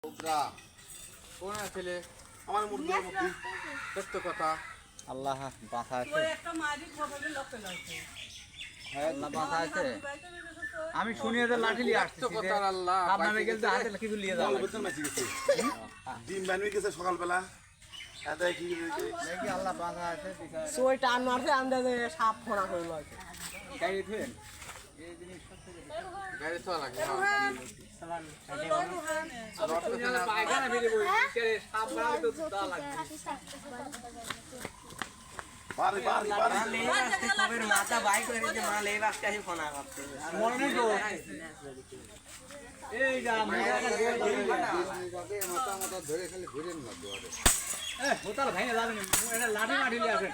কোন ছেলে আমার মুরগির মধ্যে সত্য কথা আল্লাহ বাঁচা আছে আল্লাহ বাঁচা আছে আমি শুনি যে লাঠি নিয়ে আসছি সত্য কথা আল্লাহ আপনারা গেলে হাতে কিছু নিয়ে যাও বেতন মাছি গেছে ডিম বানিয়ে গেছে সকালবেলা এত কি দেখি আল্লাহ বাঁচা আছে সোই টান মারছে আন্দাজে সাপ ফোনা করলো আছে গাড়ি থুয়েন গাড়ি তো লাগে পায়খানা ফেলে বই সাপ মারলে তো দা লাগবে বাড়ি বাড়ি বাড়ি কবের মাথা বাই করে যে মাল এই বাক্সটা হি ফোনা করতে মনে নেই তো এই যা মাথা মাথা ধরে খালি ঘুরেন না দুয়ারে হোতাল ভাইয়া যাবেন এটা লাঠি মাঠি নিয়ে আসেন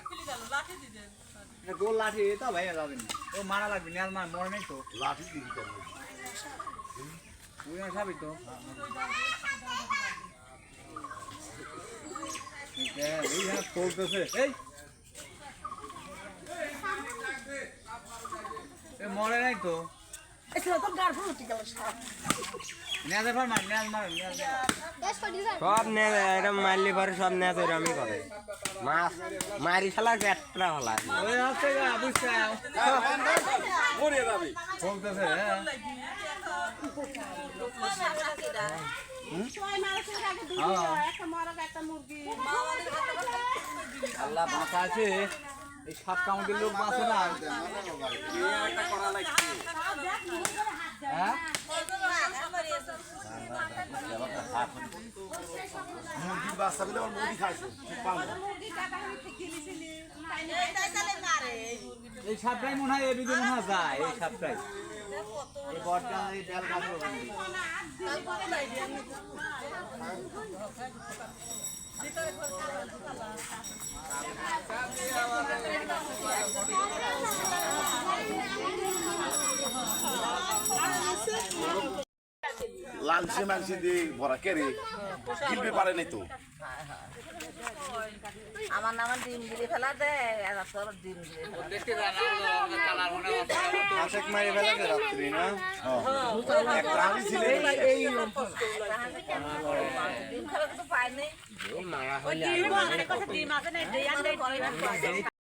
এটা গোল লাঠি এটা ভাইয়া যাবেন ও মারা লাগবে নিয়াজ মার মরে নেই তো লাঠি দিই কেন ওই সাবি তো এই জানা চলতেছে এই মরে নাই তো এসে তো গার ফুটি গেল সাপ নিয়াজের পর মার নিয়াজ মার সব নে এরম মারলি পরে সব নে তো এরমই করে মাছ মারি ফেলা পেটটা ফেলা ওই আছে গা বুঝছে মরে যাবে চলতেছে আল্লাহ বাঁচা আছে এই সাপ কামড়ের লোক বাঁচে না করা লাগছে হ্যাঁ মুরগির বাচ্চা বলে আমার মুরগি খাইছে পাবো এই সাপটাই মনে হয় এদিকে মনে হয় যায় এই সাপটাই এই বটটা এই ডাল গাছের ওখানে লালচে মালচে দিয়ে ভরা কেড়ে গিলবে পারে নাই তো আমার নাম ডিম গিলি ফেলা দে ডিম গিলি আশেক মারি ফেলেছে রাত্রি না এক প্রাণী ছিল ডিম খেলা তো পায়নি মারা হলে ডিম আছে না